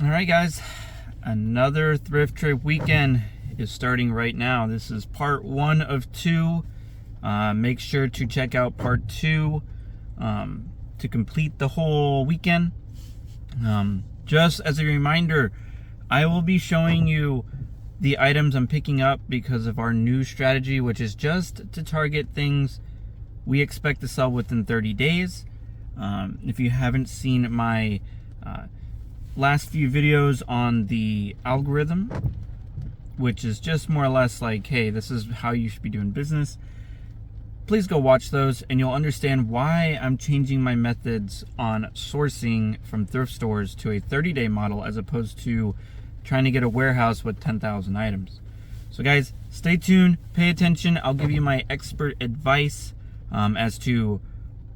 All right, guys, another thrift trip weekend is starting right now. This is part 1 of 2. Make sure to check out part 2 to complete the whole weekend. Just as a reminder, I will be showing you the items I'm picking up because of our new strategy, which is just to target things we expect to sell within 30 days. If you haven't seen my last few videos on the algorithm, which is just more or less like, hey, this is how you should be doing business, please go watch those and you'll understand why I'm changing my methods on sourcing from thrift stores to a 30-day model as opposed to trying to get a warehouse with 10,000 items. So guys, stay tuned, pay attention. I'll give you my expert advice as to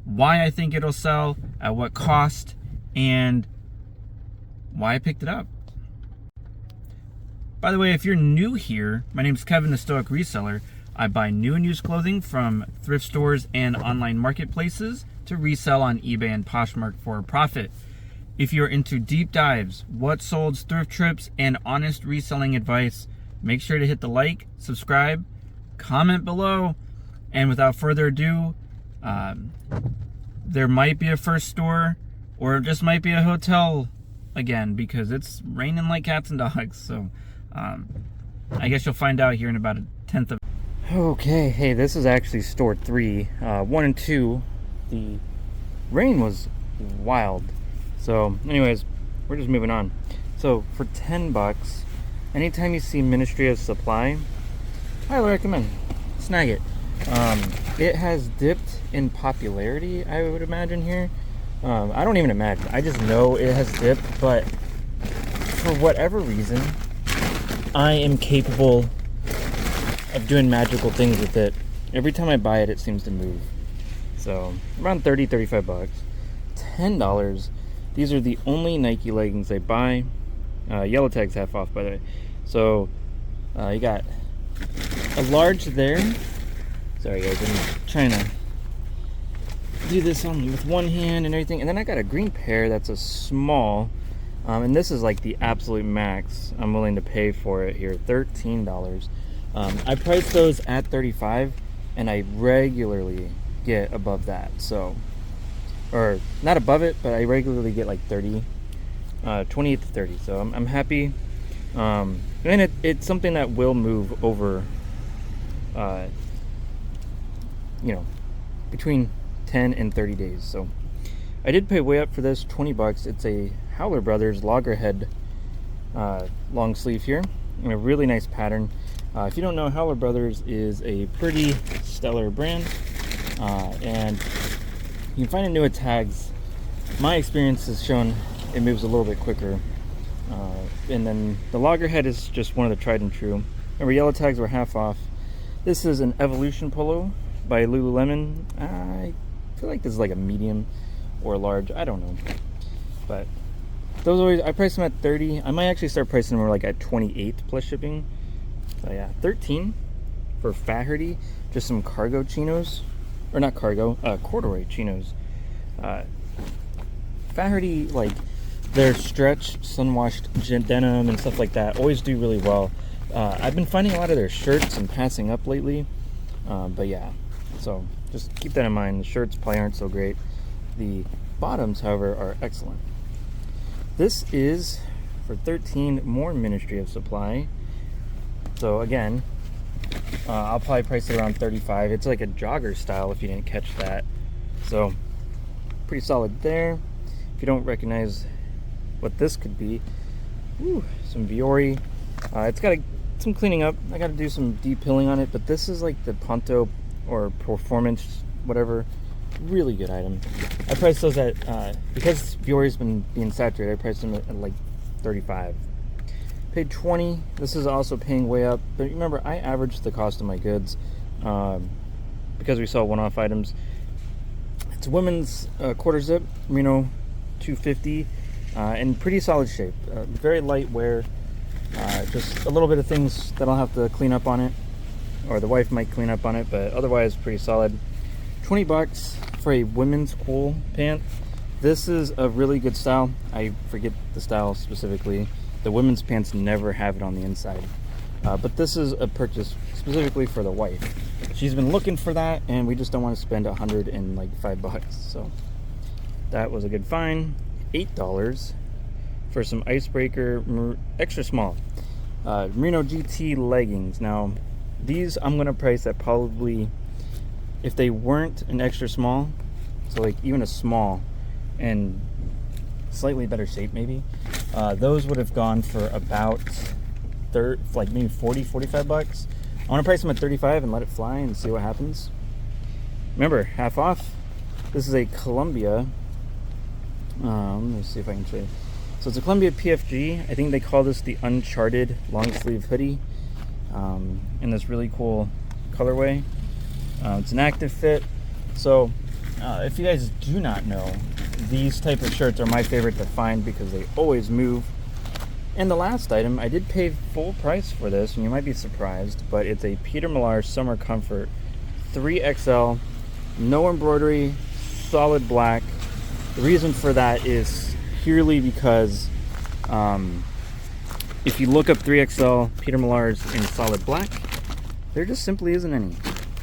why I think it'll sell, at what cost, and why I picked it up. By the way, if you're new here, my name is Kevin, the Stoic Reseller. I buy new and used clothing from thrift stores and online marketplaces to resell on eBay and Poshmark for a profit. If you're into deep dives, what sold, thrift trips, and honest reselling advice, make sure to hit the like, subscribe, comment below, and without further ado, there might be a first store, or it just might be a hotel again, because it's raining like cats and dogs. So I guess you'll find out here in about a tenth of. Okay, hey, this is actually store 3. 1 and 2, the rain was wild. So anyways, we're just moving on. So for 10 bucks, anytime you see Ministry of Supply, highly recommend, snag it. It has dipped in popularity, I would imagine here. I don't even imagine, I just know it has dipped, but for whatever reason, I am capable of doing magical things with it. Every time I buy it, it seems to move. So around 30-35 bucks. $10. These are the only Nike leggings I buy. Yellow tag's half off, by the way. So you got a large there. Sorry guys, I'm trying to do this with one hand and everything. And then I got a green pair that's a small. And this is like the absolute max I'm willing to pay for it here, $13. I price those at $35, and I regularly get above that. So, or not above it, but I regularly get like 30, 28 to 30. So I'm happy. And it's something that will move over, between 10 and 30 days. So I did pay way up for this, 20 bucks. It's a Howler Brothers loggerhead long sleeve here, and a really nice pattern. If you don't know, Howler Brothers is a pretty stellar brand, and you can find it new at tags. My experience has shown it moves a little bit quicker, and then the loggerhead is just one of the tried and true. Remember, yellow tags were half off. This is an Evolution polo by Lululemon. I feel like this is like a medium or a large, I don't know, but those always, I price them at 30. I might actually start pricing them more like at 28 plus shipping. So yeah, 13 for Faherty. Just some cargo chinos, or not cargo, corduroy chinos. Faherty, like their stretch sun-washed denim and stuff like that, always do really well. I've been finding a lot of their shirts and passing up lately, but yeah, so just keep that in mind. The shirts probably aren't so great. The bottoms, however, are excellent. This is for 13, more Ministry of Supply. So again, I'll probably price it around 35. It's like a jogger style if you didn't catch that. So pretty solid there. If you don't recognize what this could be, some Viore. It's got some cleaning up. I got to do some de-pilling on it, but this is like the Ponto or Performance, whatever. Really good item. I priced those at, because Viore's been being saturated, I priced them at like 35. Paid 20. This is also paying way up, but remember, I averaged the cost of my goods because we sell one-off items. It's a women's quarter zip, Merino 250, in pretty solid shape. Very light wear. Just a little bit of things that I'll have to clean up on it, or the wife might clean up on it, but otherwise pretty solid. 20 bucks for a women's wool pant. This is a really good style. I forget the style specifically. The women's pants never have it on the inside. But this is a purchase specifically for the wife. She's been looking for that, and we just don't want to spend $105. So that was a good find. $8 for some icebreaker extra small merino GT leggings. Now these I'm gonna price at probably, if they weren't an extra small, so like even a small and slightly better shape maybe, those would have gone for about like maybe 40-45 bucks. I want to price them at 35 and let it fly and see what happens. Remember, half off. This is a Columbia, let me see if I can show you. So it's a Columbia PFG. I think they call this the Uncharted long sleeve hoodie, in this really cool colorway. It's an active fit. So if you guys do not know, these type of shirts are my favorite to find because they always move. And the last item, I did pay full price for this, and you might be surprised, but it's a Peter Millar Summer Comfort 3XL, no embroidery, solid black. The reason for that is purely because if you look up 3XL Peter Millars in solid black, there just simply isn't any.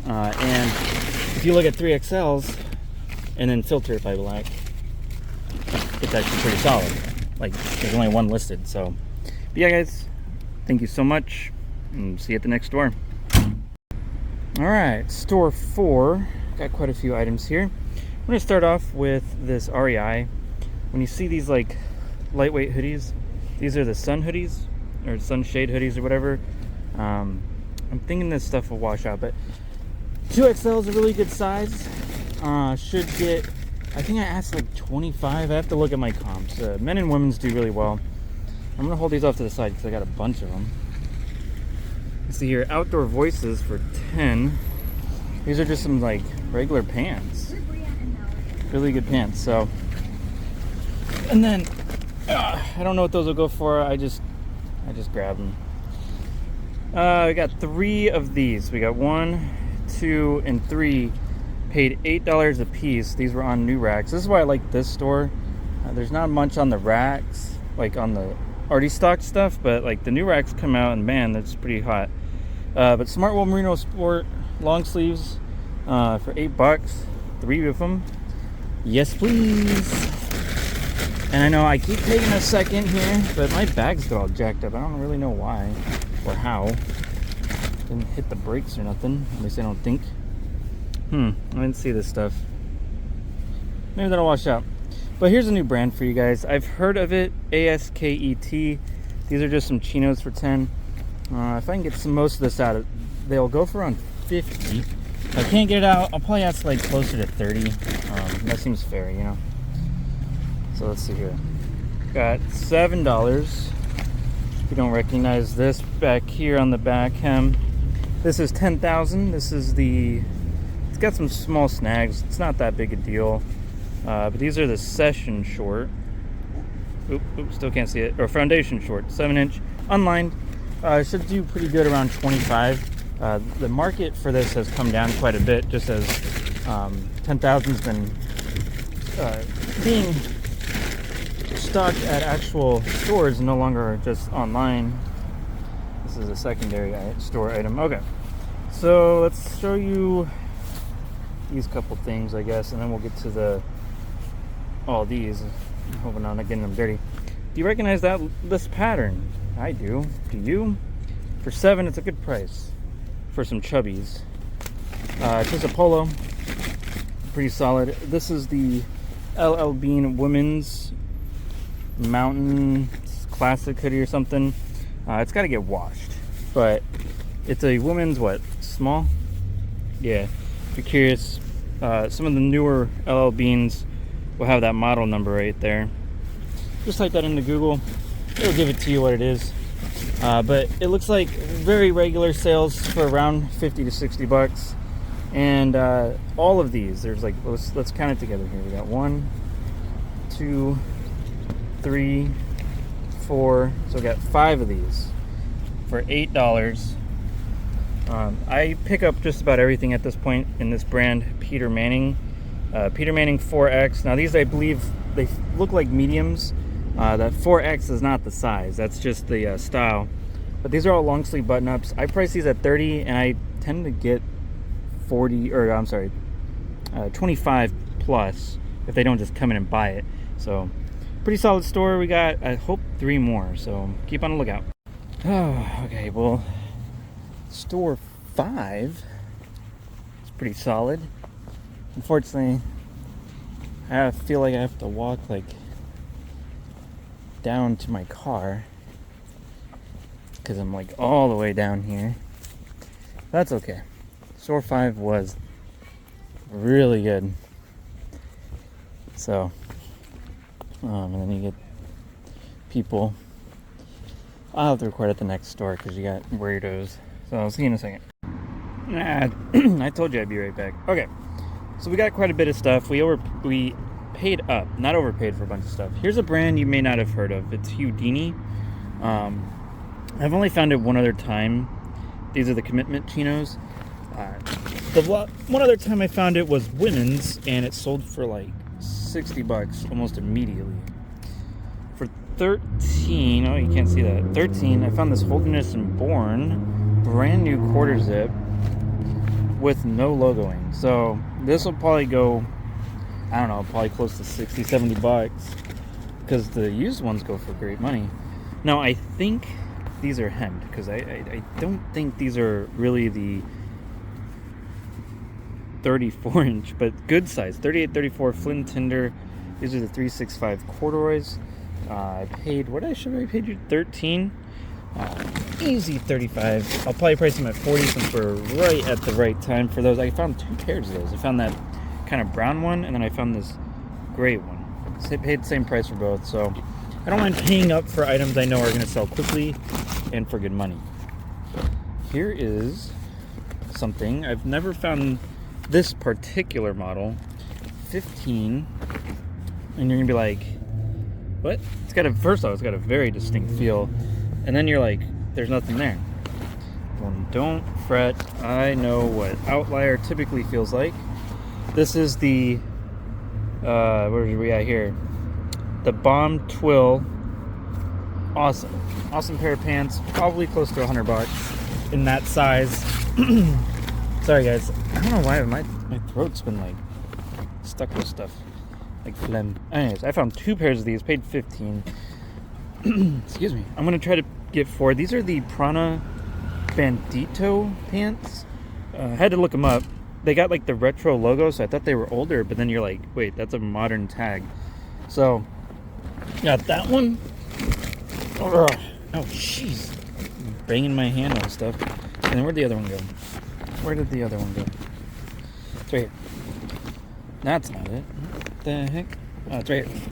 And if you look at 3XLs and then filter it by black, it's actually pretty solid. Like, there's only one listed. So, but yeah, guys, thank you so much, and see you at the next store. All right, store 4. Got quite a few items here. I'm gonna start off with this REI. When you see these like lightweight hoodies, these are the sun hoodies or sunshade hoodies or whatever. I'm thinking this stuff will wash out, but 2XL is a really good size. Should get, I think I asked like 25. I have to look at my comps. Men and women's do really well. I'm gonna hold these off to the side because I got a bunch of them. Let's see here, Outdoor Voices for 10. These are just some like regular pants. Really good pants. So, and then I don't know what those will go for. I just grabbed them. I got 3 of these. We got 1, 2, and 3. Paid $8 a piece. These were on new racks. This is why I like this store. There's not much on the racks, like on the already stocked stuff, but like the new racks come out and man, that's pretty hot. But Smart Wool Merino Sport long sleeves for $8. 3 of them. Yes, please. And I know I keep taking a second here, but my bags got all jacked up. I don't really know why or how. Didn't hit the brakes or nothing. At least I don't think. I didn't see this stuff. Maybe that'll wash out. But here's a new brand for you guys. I've heard of it, ASKET. These are just some chinos for 10. If I can get most of this out, they'll go for around 50. If I can't get it out, I'll probably ask like closer to 30. That seems fair, you know. So let's see here. Got $7. If you don't recognize this back here on the back hem, this is 10,000. This is the, it's got some small snags. It's not that big a deal. But these are the session short. Oops, still can't see it. Or foundation short, 7-inch, unlined. Should do pretty good around 25. The market for this has come down quite a bit, just as 10,000's been being stocked at actual stores, no longer just online. This is a secondary store item. Okay, so let's show you these couple things, I guess, and then we'll get to all these. I'm hoping I'm not getting them dirty. Do you recognize this pattern? I do. Do you? For $7, it's a good price for some chubbies. It's just a polo, pretty solid. This is the LL Bean Women's Mountain Classic hoodie or something. It's got to get washed, but it's a women's small. Yeah, if you're curious, some of the newer LL Beans will have that model number right there. Just type that into Google, it'll give it to you what it is. But it looks like very regular sales for around 50 to 60 bucks. And all of these, there's like, let's count it together here. We got 1, 2, 3, 4. So we got 5 of these for $8. I pick up just about everything at this point in this brand, Peter Manning. Peter Manning 4X. Now these, I believe, they look like mediums. That 4X is not the size. That's just the style. But these are all long sleeve button ups. I price these at 30, and I tend to get 40, or I'm sorry, 25 plus if they don't just come in and buy it. So pretty solid store. We got, I hope, 3 more. So keep on the lookout. Oh, okay. Well, store 5 is pretty solid. Unfortunately, I feel like I have to walk like down to my car because I'm like all the way down here. That's okay. Store 5 was really good. So, and then you get people. I'll have to record at the next store because you got weirdos. So I'll see you in a second. I told you I'd be right back. Okay, so we got quite a bit of stuff. We paid up, not overpaid for a bunch of stuff. Here's a brand you may not have heard of. It's Houdini. I've only found it one other time. These are the commitment chinos. One other time I found it was women's, and it sold for like $60 almost immediately. For 13, oh, you can't see that. 13, I found this Holderness and Born brand new quarter zip with no logoing. So this will probably go, I don't know, probably close to $60-$70 because the used ones go for great money. Now I think these are hemmed because I don't think these are really the 34 inch, but good size, 38-34 Flint Tinder. These are the 365 corduroys. I paid, what did I show? I paid you 13. Easy 35. I'll probably price them at 40 since we're right at the right time for those. I found 2 pairs of those. I found that kind of brown one, and then I found this gray one. I paid the same price for both, so I don't mind paying up for items I know are going to sell quickly and for good money. Here is something. I've never found this particular model. 15, and you're going to be like, what? First off, it's got a very distinct feel, and then you're like, there's nothing there. Well, don't fret. I know what Outlier typically feels like. This is the, where are we at here? The Bomb Twill. Awesome pair of pants. Probably close to $100 in that size. Sorry guys, I don't know why my throat's been like stuck with stuff like phlegm. Anyways, I found 2 pairs of these, paid 15. Excuse me. I'm gonna try to get 4. These are the Prana Bandito pants. I had to look them up. They got like the retro logo, so I thought they were older, but then you're like, wait, that's a modern tag. So got that one. Oh jeez, banging my hand on stuff. And then where'd the other one go? Where did the other one go? It's right here. That's not it. What the heck? Oh, it's right here.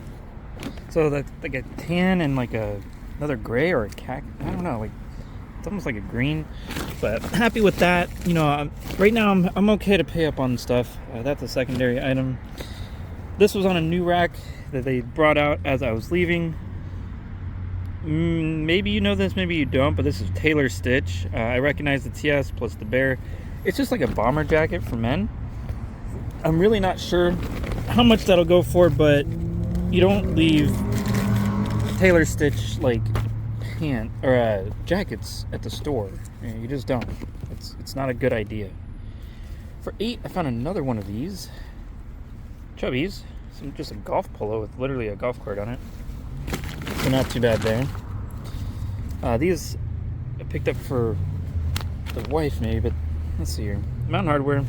So that's like a tan and like another gray or a I don't know. Like it's almost like a green. But happy with that. You know, right now I'm okay to pay up on stuff. That's a secondary item. This was on a new rack that they brought out as I was leaving. Maybe you know this, maybe you don't, but this is Taylor Stitch. I recognize the TS plus the bear. It's just like a bomber jacket for men. I'm really not sure how much that'll go for, but you don't leave Taylor Stitch like jackets at the store. You just don't. It's not a good idea. For 8, I found another one of these Chubbies. Just a golf polo with literally a golf cart on it. So not too bad there. These I picked up for the wife maybe, but let's see here. Mountain Hardwear.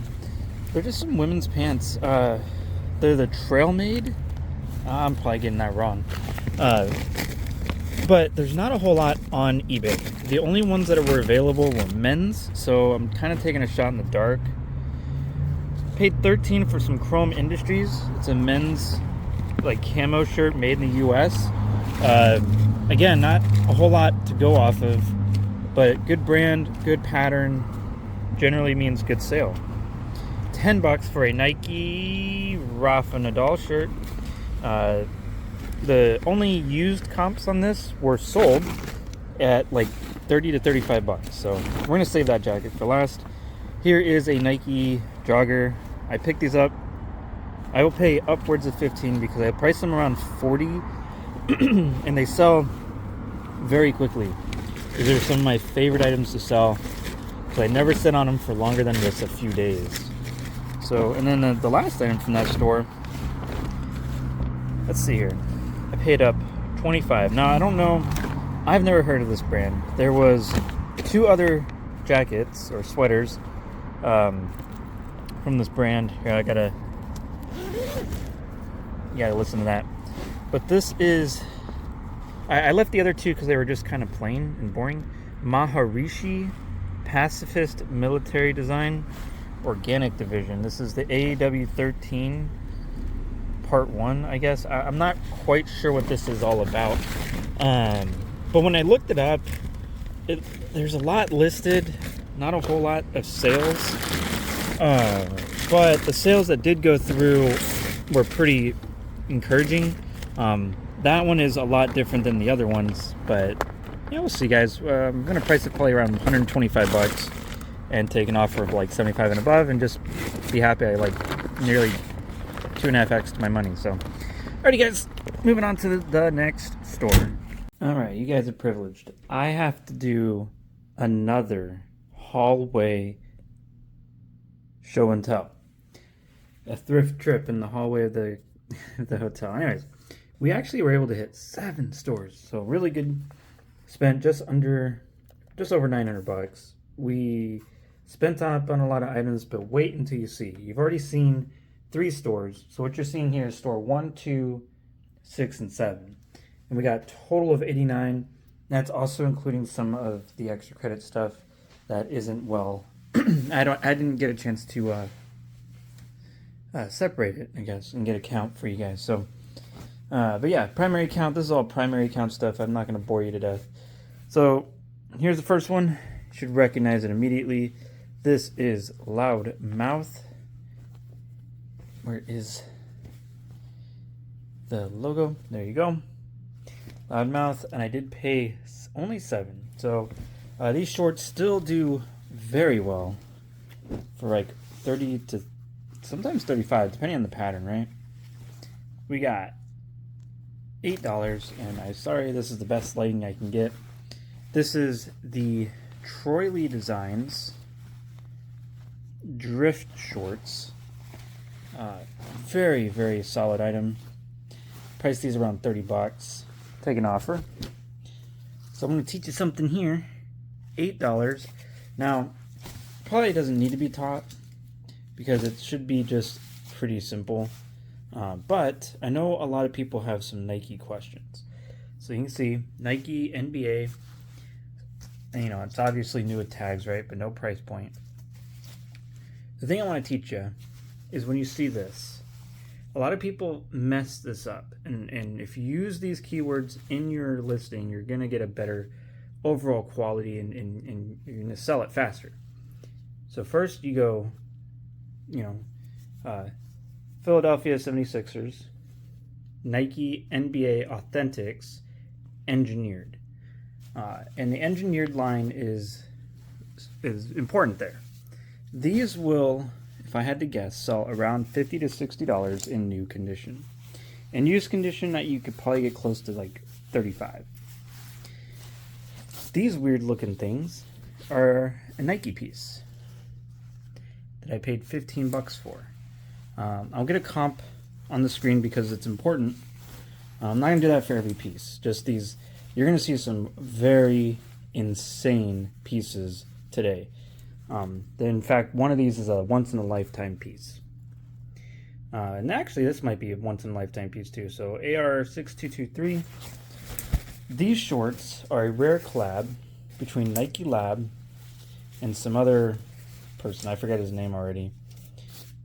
They're just some women's pants. They're the Trail Made. I'm probably getting that wrong. But there's not a whole lot on eBay. The only ones that were available were men's, so I'm kind of taking a shot in the dark. Paid 13 for some Chrome Industries. It's a men's like camo shirt made in the US. Again, not a whole lot to go off of, but good brand, good pattern, generally means good sale. $10 for a Nike Rafa Nadal shirt. The only used comps on this were sold at like $30 to $35. So we're gonna save that jacket for last. Here is a Nike jogger. I picked these up I will pay upwards of 15 because I price them around 40 and they sell very quickly. These are some of my favorite items to sell, so I never sit on them for longer than just a few days. So, and then the last item from that store, let's see here, I paid up 25. Now I don't know, I've never heard of this brand. There was 2 other jackets or sweaters from this brand. Here, you gotta listen to that. But this is, I left the other 2 because they were just kind of plain and boring. Maharishi Pacifist Military Design Organic Division. This is the AEW 13 Part 1, I guess. I'm not quite sure what this is all about. But when I looked it up, there's a lot listed, not a whole lot of sales. But the sales that did go through were pretty encouraging. That one is a lot different than the other ones, but yeah, we'll see, guys. I'm gonna price it probably around 125 bucks and take an offer of like 75 and above, and just be happy I like nearly 2.5x to my money. So, alrighty, guys, moving on to the next store. Alright, you guys are privileged. I have to do another hallway show and tell. A thrift trip in the hallway of the hotel. Anyways, we actually were able to hit 7 stores, so really good. Spent just over 900 bucks. We spent up on a lot of items, but wait until you see. You've already seen 3 stores, so what you're seeing here is store 1, 2, 6, and 7. And we got a total of 89. That's also including some of the extra credit stuff that isn't well. I didn't get a chance to separate it, I guess, and get a count for you guys. So, but yeah, primary count. This is all primary count stuff. I'm not going to bore you to death. So here's the first one. You should recognize it immediately. This is Loud Mouth. Where is the logo? There you go. Loudmouth, and I did pay only 7. So these shorts still do very well for like 30 to sometimes 35, depending on the pattern, right? We got $8, and I'm sorry, this is the best lighting I can get. This is the Troy Lee Designs Drift Shorts. Very, very solid item. Price these around 30 bucks. Take an offer. So I'm going to teach you something here. $8. Now, probably doesn't need to be taught because it should be just pretty simple. But I know a lot of people have some Nike questions. So you can see Nike NBA. And, you know, it's obviously new with tags, right? But no price point. The thing I want to teach you is when you see this, a lot of people mess this up, and if you use these keywords in your listing, you're going to get a better overall quality, and you're going to sell it faster. So first you go, you know, Philadelphia 76ers, Nike NBA Authentics, engineered. And the engineered line is important there. These will, if I had to guess, sell around $50 to $60 in new condition. In used condition, that you could probably get close to like $35. These weird looking things are a Nike piece that I paid 15 bucks for. I'll get a comp on the screen because it's important. I'm not gonna do that for every piece. Just these, you're gonna see some very insane pieces today. In fact, one of these is a once-in-a-lifetime piece. And actually, this might be a once-in-a-lifetime piece too. So AR6223. These shorts are a rare collab between Nike Lab and some other person. I forget his name already.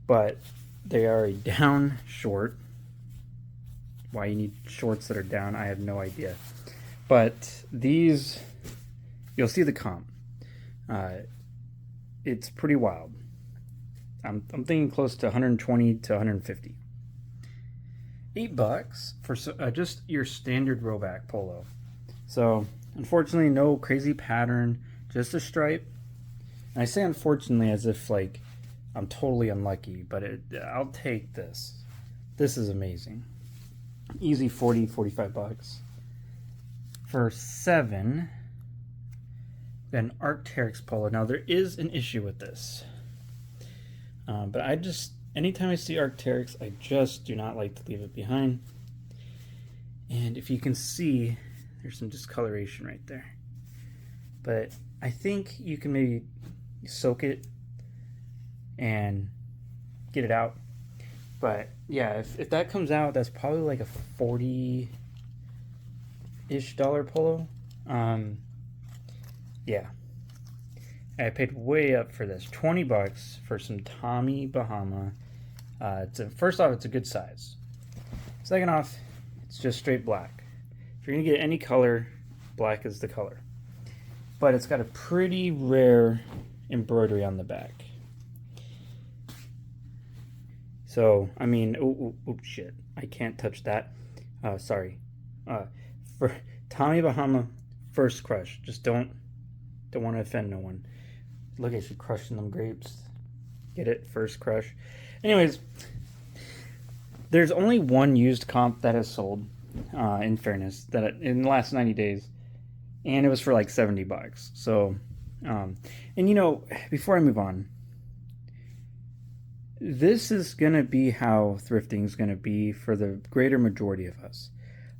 But they are a down short. Why you need shorts that are down, I have no idea. But these, you'll see the comp. It's pretty wild. I'm thinking close to 120 to 150. $8 for just your standard rowback polo. So unfortunately, no crazy pattern, just a stripe. And I say unfortunately as if like I'm totally unlucky, but I'll take this. This is amazing. Easy 40, 45 bucks. For 7, an Arc'teryx polo. Now there is an issue with this. But anytime I see Arc'teryx, I just do not like to leave it behind. And if you can see, there's some discoloration right there. But I think you can maybe soak it and get it out. But yeah, if that comes out, that's probably like a $40-ish polo. Yeah. I paid way up for this. 20 bucks for some Tommy Bahama. First off, it's a good size. Second off, it's just straight black. If you're going to get any color, black is the color. But it's got a pretty rare embroidery on the back. So, I mean, oh shit. I can't touch that. Sorry. For Tommy Bahama, first crush. Just don't want to offend no one. Look at you crushing them grapes. Get it? First crush. Anyways, there's only one used comp that has sold, in fairness, in the last 90 days. And it was for like 70 bucks. So, and you know, before I move on, this is going to be how thrifting is going to be for the greater majority of us.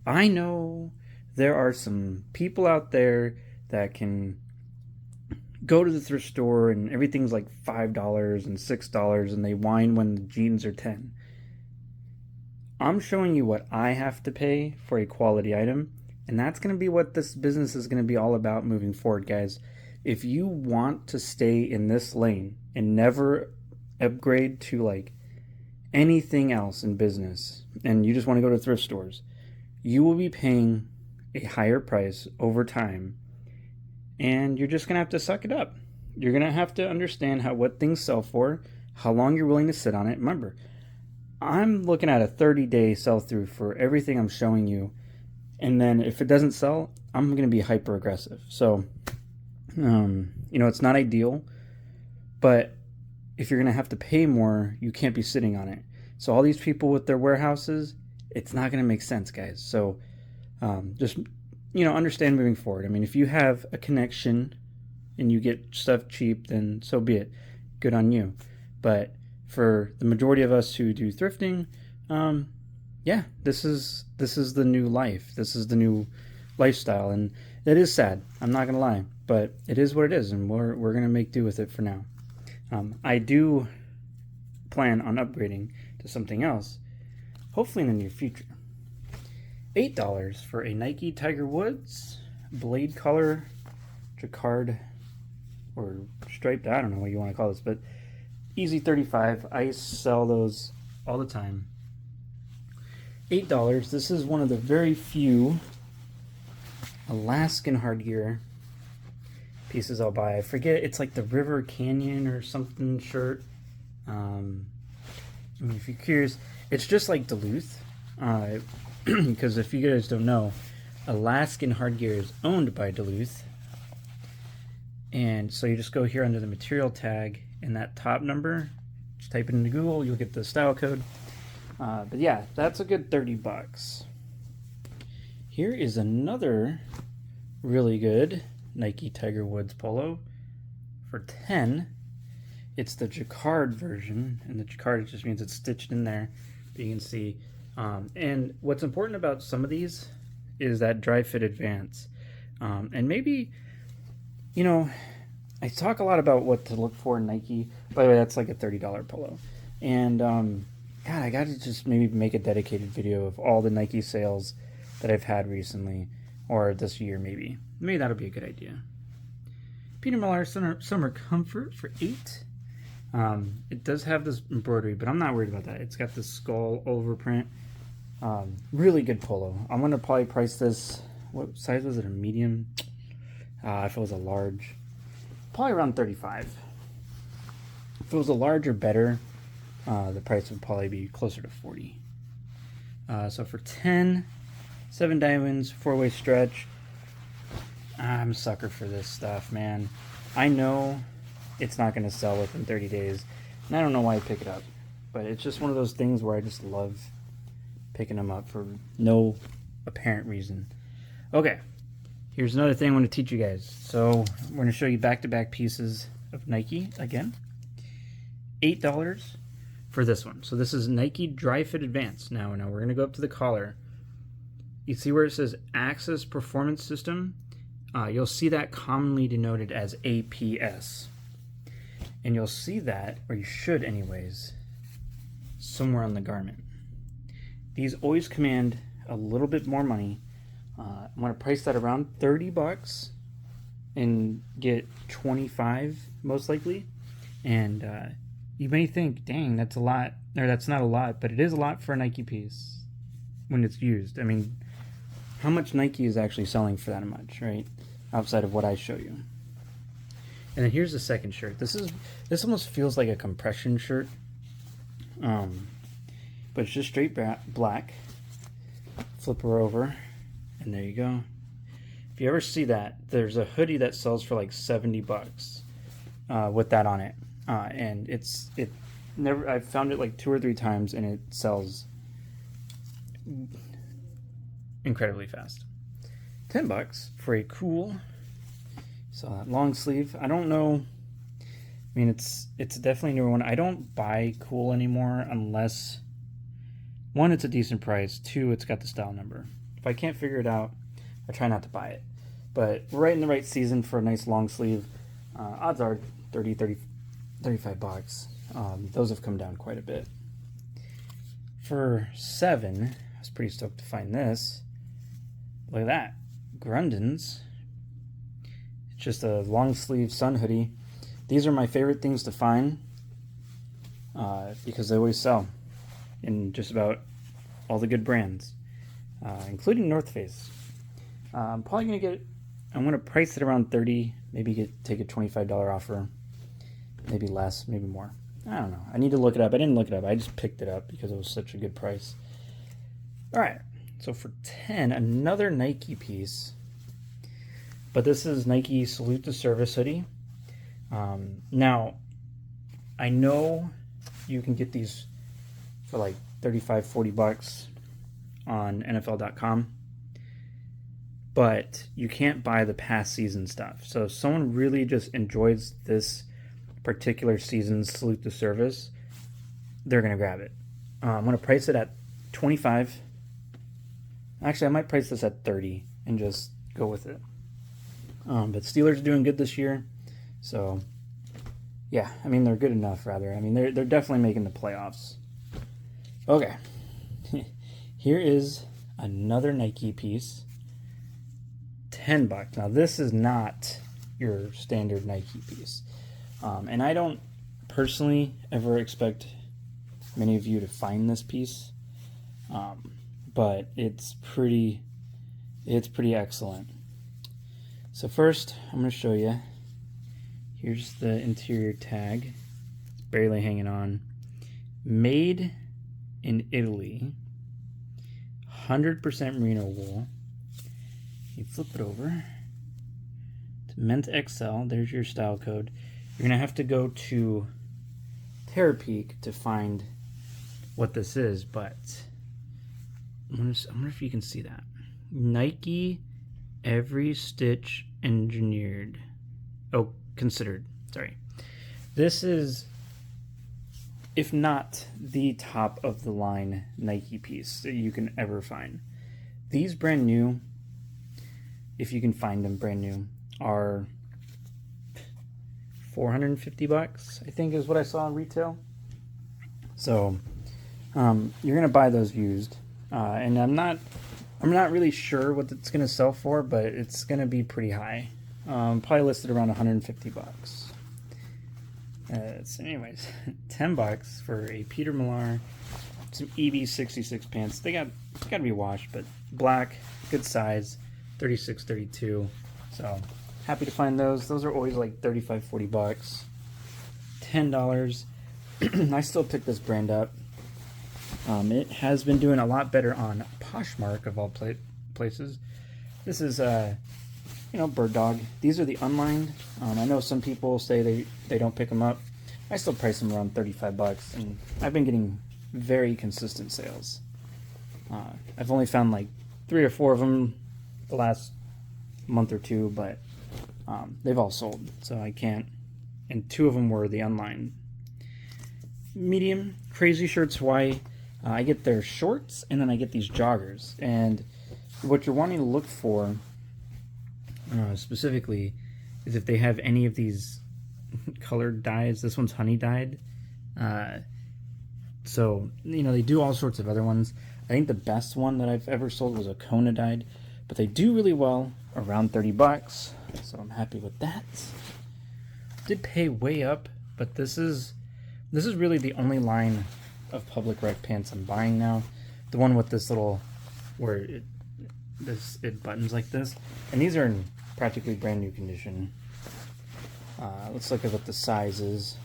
I know there are some people out there that can go to the thrift store and everything's like $5 and $6 and they whine when the jeans are 10. I'm showing you what I have to pay for a quality item, and that's going to be what this business is going to be all about moving forward, guys. If you want to stay in this lane and never upgrade to like anything else in business, and you just want to go to thrift stores, you will be paying a higher price over time, and you're just gonna have to suck it up. You're gonna have to understand what things sell for, how long you're willing to sit on it. Remember, I'm looking at a 30-day sell through for everything I'm showing you, and then if it doesn't sell, I'm gonna be hyper aggressive. So you know, it's not ideal, but if you're going to have to pay more, you can't be sitting on it. So all these people with their warehouses, it's not going to make sense, guys. So just, you know, understand moving forward. I mean, if you have a connection and you get stuff cheap, then so be it. Good on you. But for the majority of us who do thrifting, yeah, this is the new life. This is the new lifestyle, and it is sad. I'm not going to lie, but it is what it is, and we're going to make do with it for now. I do plan on upgrading to something else, hopefully in the near future. $8 for a Nike Tiger Woods blade collar jacquard or striped, I don't know what you want to call this, but easy 35. I sell those all the time. $8. This is one of the very few Alaskan hard gear pieces I'll buy. I forget, it's like the River Canyon or something shirt. I mean, if you're curious, it's just like Duluth. Because if you guys don't know, Alaskan hard gear is owned by Duluth. And so you just go here under the material tag and that top number, just type it into Google, you'll get the style code. But yeah, that's a good 30 bucks. Here is another really good Nike Tiger Woods polo for 10. It's the jacquard version, and the jacquard just means it's stitched in there, but you can see. And what's important about some of these is that dry fit advance. And maybe, you know, I talk a lot about what to look for in Nike. By the way, that's like a $30 polo. And God, I got to just maybe make a dedicated video of all the Nike sales that I've had recently, or this year maybe. Maybe that'll be a good idea. Peter Millar Summer Comfort for 8. It does have this embroidery, but I'm not worried about that. It's got the skull overprint. Really good polo. I'm going to probably price this, what size was it, a medium? If it was a large, probably around 35. If it was a large or better, the price would probably be closer to 40. So for 10, 7 diamonds, 4-way stretch. I'm a sucker for this stuff, man. I know it's not going to sell within 30 days, and I don't know why I pick it up, but it's just one of those things where I just love picking them up for no apparent reason. Okay, here's another thing I want to teach you guys. So we're going to show you back-to-back pieces of Nike again. $8 for this one. So this is Nike Dry Fit Advance. Now we're going to go up to the collar. You see where it says Access Performance System? You'll see that commonly denoted as APS. And you'll see that, or you should anyways, somewhere on the garment. These always command a little bit more money. I'm going to price that around 30 bucks and get 25 most likely. And you may think, dang, that's a lot, or that's not a lot, but it is a lot for a Nike piece when it's used. I mean, how much Nike is actually selling for that much, right? Outside of what I show you. And then here's the second shirt. This almost feels like a compression shirt, but it's just straight black. Flip her over, and there you go. If you ever see that, there's a hoodie that sells for like 70 bucks with that on it, and I've found it like 2 or 3 times, and it sells incredibly fast. 10 bucks for a cool, so that long sleeve. I don't know. I mean, it's definitely a newer one. I don't buy cool anymore unless, 1, it's a decent price. 2, it's got the style number. If I can't figure it out, I try not to buy it. But we're right in the right season for a nice long sleeve. Odds are 35 bucks. Those have come down quite a bit. For 7, I was pretty stoked to find this. Look at that. Grundens. It's just a long sleeve sun hoodie. These are my favorite things to find because they always sell in just about all the good brands, including North Face. I'm going to price it around 30, maybe take a $25 offer, maybe less, maybe more. I don't know. I need to look it up. I didn't look it up. I just picked it up because it was such a good price. All right. So for 10, another Nike piece, but this is Nike Salute to Service hoodie. Now, I know you can get these for like 35, 40 bucks on NFL.com, but you can't buy the past season stuff. So if someone really just enjoys this particular season's Salute to Service, they're going to grab it. I'm going to price it at 25. Actually, I might price this at 30 and just go with it. But Steelers are doing good this year, so yeah, I mean, they're good enough, rather. I mean, they're definitely making the playoffs. Okay, here is another Nike piece. 10 bucks. Now, this is not your standard Nike piece, and I don't personally ever expect many of you to find this piece. But it's pretty excellent. So first, I'm going to show you. Here's the interior tag. It's barely hanging on. Made in Italy. 100% merino wool. You flip it over. It's meant XL. There's your style code. You're going to have to go to Terapeak to find what this is, but I wonder if you can see that. Nike Every Stitch Engineered. Oh, considered. Sorry. This is, if not the top of the line Nike piece that you can ever find. These brand new, if you can find them brand new, are 450 bucks, I think is what I saw in retail. So you're gonna buy those used. And I'm not really sure what it's going to sell for, but it's going to be pretty high. Probably listed around 150 bucks. So anyways, 10 bucks for a Peter Millar, some EB66 pants. They got to be washed, but black, good size, 36, 32. So happy to find those. Those are always like 35, 40 bucks. $10. I still pick this brand up. It has been doing a lot better on Poshmark of all places. This is, Bird Dog. These are the unlined. I know some people say they don't pick them up. I still price them around 35 bucks, and I've been getting very consistent sales. I've only found like 3 or 4 of them the last month or 2, but they've all sold, so I can't. And 2 of them were the online. Medium crazy shirts. Why? I get their shorts, and then I get these joggers. And what you're wanting to look for specifically is if they have any of these colored dyes. This one's honey dyed. So, you know, they do all sorts of other ones. I think the best one that I've ever sold was a Kona dyed, but they do really well, around $30. So I'm happy with that. Did pay way up, but this is really the only line of public rec pants I'm buying now. The one with this little, where it buttons like this, and these are in practically brand new condition. Let's look at what the size is.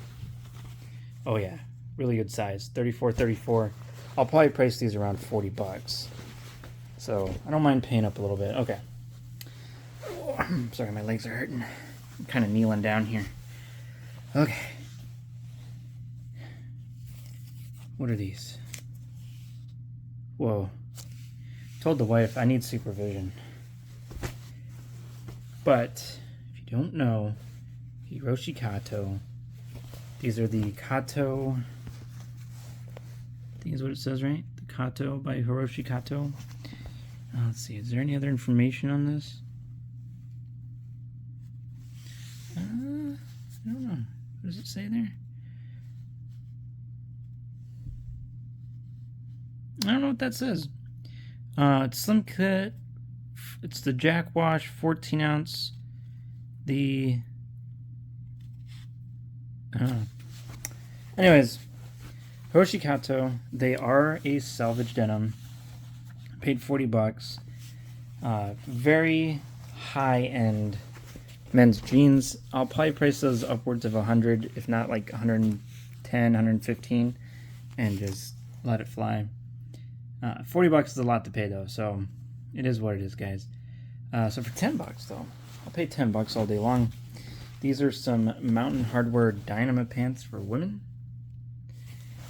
Oh yeah, really good size, 34. I'll probably price these around $40, so I don't mind paying up a little bit. Okay. Sorry, my legs are hurting. I'm kind of kneeling down here. Okay. What are these? Whoa. Told the wife I need supervision. But, if you don't know, Hiroshi Kato. These are the Kato... I think is what it says, right? The Kato by Hiroshi Kato. Let's see, is there any other information on this? I don't know. What does it say there? I don't know what that says. It's slim cut. It's the Jack Wash 14 ounce. The anyways, Hiroshi Kato. They are a salvage denim. Paid $40. Very high end men's jeans. I'll probably price those upwards of 100, if not like 110, 115, and just let it fly. $40 is a lot to pay though, so it is what it is, guys. So for $10 though, I'll pay $10 all day long. These are some Mountain Hardwear Dynama pants for women,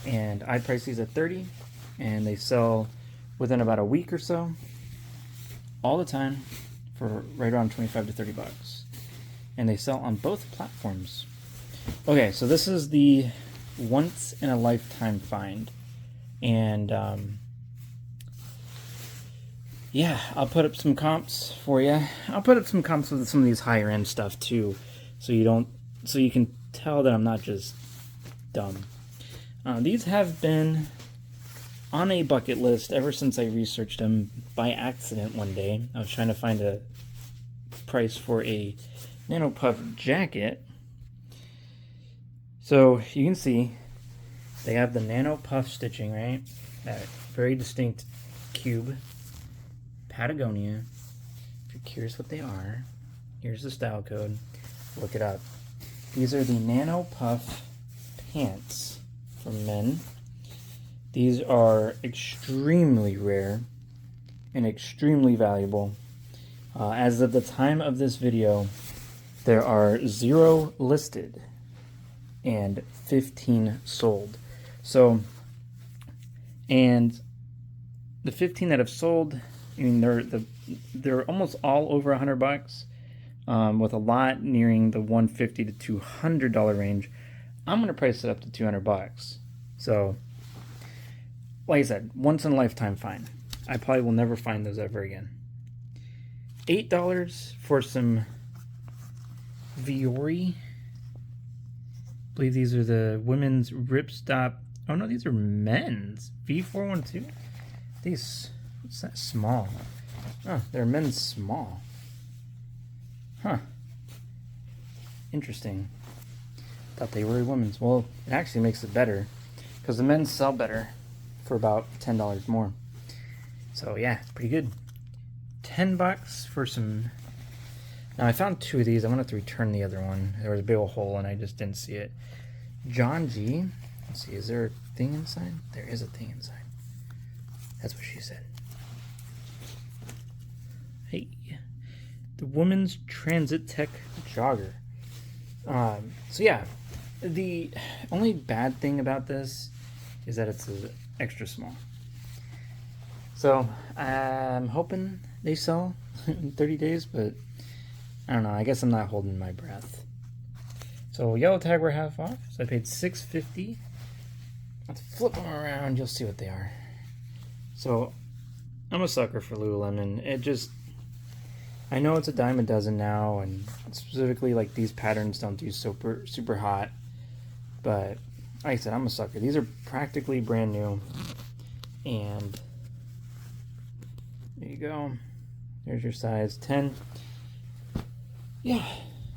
and I price these at $30, and they sell within about a week or so, all the time, for right around $25 to $30, and they sell on both platforms. Okay, so this is the once in a lifetime find, and yeah, I'll put up some comps for you. I'll put up some comps with some of these higher end stuff too, so you can tell that I'm not just dumb. These have been on a bucket list ever since I researched them by accident one day. I was trying to find a price for a Nano Puff jacket. So you can see they have the Nano Puff stitching, right? That very distinct cube. Patagonia. If you're curious what they are, here's the style code. Look it up. These are the Nano Puff pants for men. These are extremely rare and extremely valuable. As of the time of this video, there are 0 listed and 15 sold. So, and the 15 that have sold, I mean, they're almost all over $100, with a lot nearing the $150 to $200 range. I'm gonna price it up to $200. So, like I said, once in a lifetime find. I probably will never find those ever again. $8 for some Viore. I believe these are the women's ripstop. Oh no, these are men's V412. These, what's that, small? Oh, they're men's small. Huh. Interesting. Thought they were women's. Well, it actually makes it better, because the men's sell better for about $10 more. So yeah, it's pretty good. $10 for some. Now I found 2 of these. I'm gonna have to return the other one. There was a big old hole and I just didn't see it. John G. Let's see, is there a thing inside? There is a thing inside. That's what she said. Hey, the Women's Transit Tech Jogger. So yeah, the only bad thing about this is that it's extra small. So I'm hoping they sell in 30 days, but I don't know. I guess I'm not holding my breath. So yellow tag were half off. So I paid $6.50. Let's flip them around. You'll see what they are. So I'm a sucker for Lululemon. I know it's a dime a dozen now, and specifically like these patterns don't do super hot. But like I said, I'm a sucker. These are practically brand new. And there you go. There's your size 10. Yeah,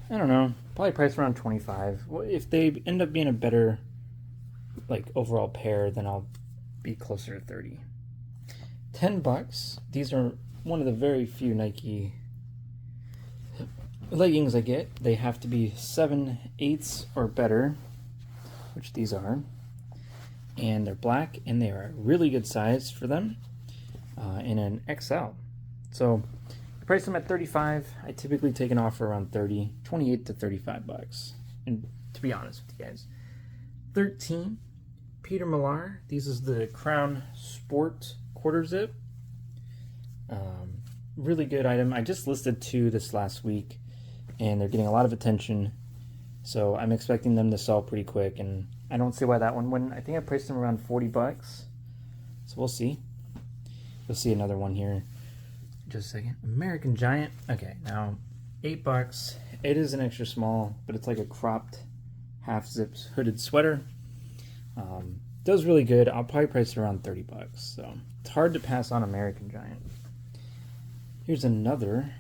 I don't know. Probably priced around 25. Well, if they end up being a better like overall pair, then I'll be closer to 30. $10. These are one of the very few Nike leggings I get. They have to be 7/8 or better, which these are. And they're black, and they are a really good size for them, in an XL. So I priced them at 35. I typically take an offer around 30, 28 to 35 bucks. And to be honest with you guys, 13, Peter Millar. These is the Crown Sport quarter zip. Really good item. I just listed 2 this last week, and they're getting a lot of attention. So I'm expecting them to sell pretty quick, and I don't see why that one wouldn't. I think I priced them around 40 bucks. So we'll see. You'll see another one here. Just a second. American Giant. Okay, now $8. It is an extra small, but it's like a cropped half zipped hooded sweater. Does really good. I'll probably price it around 30 bucks. So it's hard to pass on American Giant. Here's another.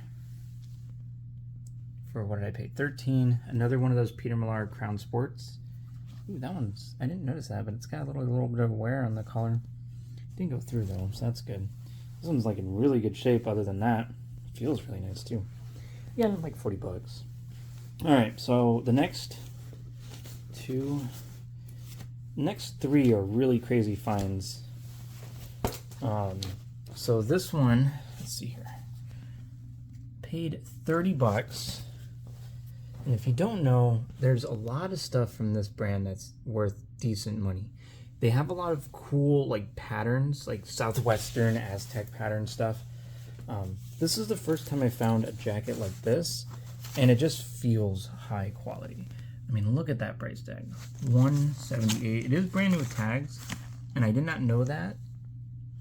For what did I pay? 13. Another one of those Peter Millar Crown Sports. Ooh, that one's, I didn't notice that, but it's got a little bit of wear on the collar. Didn't go through though, so that's good. This one's like in really good shape other than that. It feels really nice too. Yeah, like 40 bucks. Alright, so the next 3 are really crazy finds. So this one, let's see here. Paid 30 bucks. And if you don't know, there's a lot of stuff from this brand that's worth decent money. They have a lot of cool like patterns, like Southwestern Aztec pattern stuff. This is the first time I found a jacket like this, and it just feels high quality. I mean, look at that price tag, $178. It is brand new with tags, and I did not know that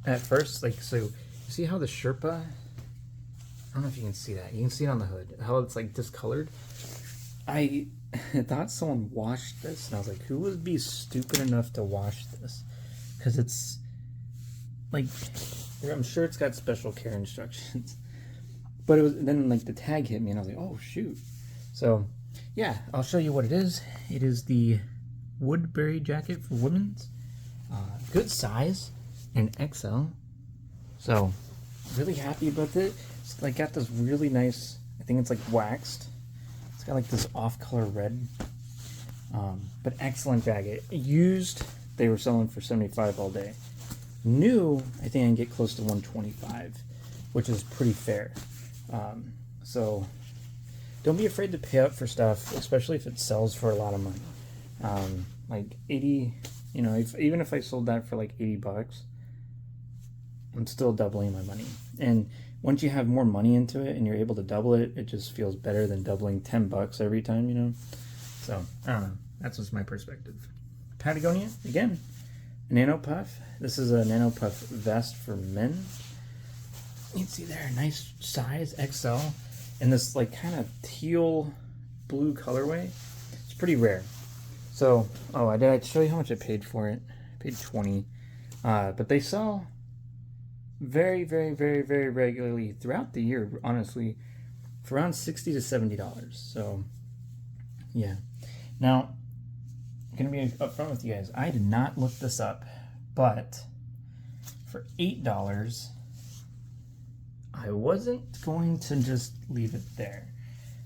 at first. Like, so you see how the Sherpa, I don't know if you can see that. You can see it on the hood, how it's like discolored. I thought someone washed this, and I was like, who would be stupid enough to wash this? Because it's like, I'm sure it's got special care instructions. But it was, then like the tag hit me, and I was like, oh shoot. So yeah, I'll show you what it is. It is the Woodbury jacket for women's. Good size, and XL. So really happy about it. It's like got this really nice, I think it's like waxed. It's got like this off-color red. But excellent jacket. Used, they were selling for $75 all day. New, I think I can get close to $125, which is pretty fair. So don't be afraid to pay up for stuff, especially if it sells for a lot of money. Like 80, you know, even if I sold that for like 80 bucks, I'm still doubling my money. And once you have more money into it and you're able to double it, it just feels better than doubling 10 bucks every time, you know? So, I don't know. That's just my perspective. Patagonia, again, Nano Puff. This is a Nano Puff vest for men. You can see there, nice size, XL, in this like kind of teal blue colorway. It's pretty rare. So, oh, did I show you how much I paid for it? I paid $20. But they sell very, very, very, very regularly throughout the year, honestly, for around $60 to $70. So, yeah. Now, I'm going to be upfront with you guys. I did not look this up, but for $8, I wasn't going to just leave it there.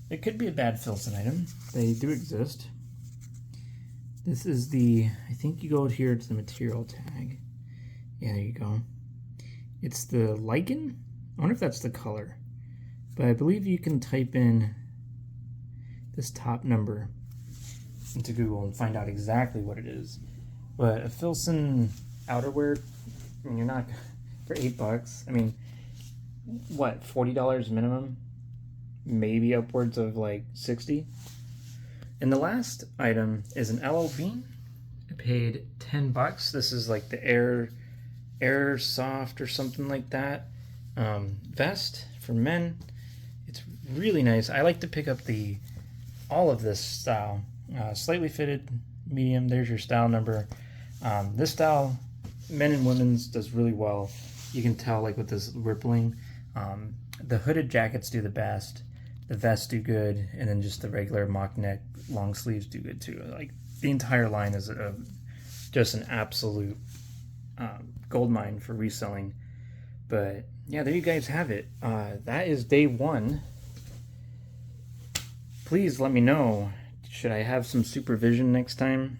It could be a bad Filson item. They do exist. This is the, I think you go here to the material tag. Yeah, there you go. It's the lichen. I wonder if that's the color. But I believe you can type in this top number into Google and find out exactly what it is. But a Filson outerwear, I mean, you're for $8. I mean, what, $40 minimum? Maybe upwards of like 60. And the last item is an LOB. I paid $10. This is like the Air Soft or something like that vest for men. It's really nice. I like to pick up all of this style. Slightly fitted, medium. There's your style number. This style, men and women's, does really well. You can tell like with this rippling. The hooded jackets do the best. The vests do good, and then just the regular mock neck long sleeves do good too. Like the entire line is just an absolute goldmine for reselling. But yeah, there you guys have it. That is day one. Please let me know. Should I have some supervision next time?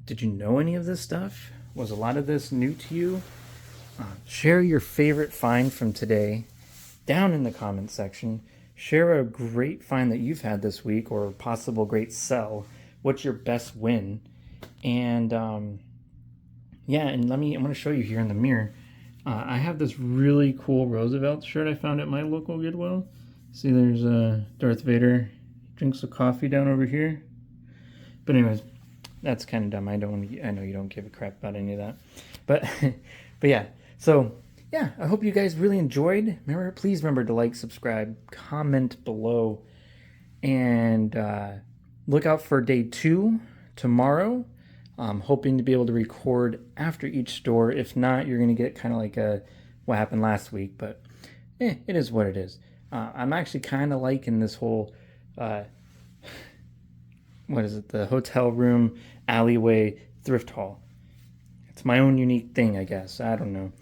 Did you know any of this stuff? Was a lot of this new to you? Share your favorite find from today down in the comments section. Share a great find that you've had this week, or a possible great sell. What's your best win? And yeah, and I'm going to show you here in the mirror. I have this really cool Roosevelt shirt I found at my local Goodwill. See, there's Darth Vader. He drinks a coffee down over here. But anyways, that's kind of dumb. I know you don't give a crap about any of that. But but yeah. So yeah, I hope you guys really enjoyed. Please remember to like, subscribe, comment below, and look out for day 2 tomorrow. I'm hoping to be able to record after each store. If not, you're going to get kind of like what happened last week. But it is what it is. I'm actually kind of liking this whole, what is it, the hotel room alleyway thrift haul. It's my own unique thing, I guess. I don't know.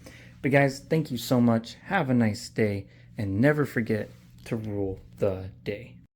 But guys, thank you so much. Have a nice day, and never forget to rule the day.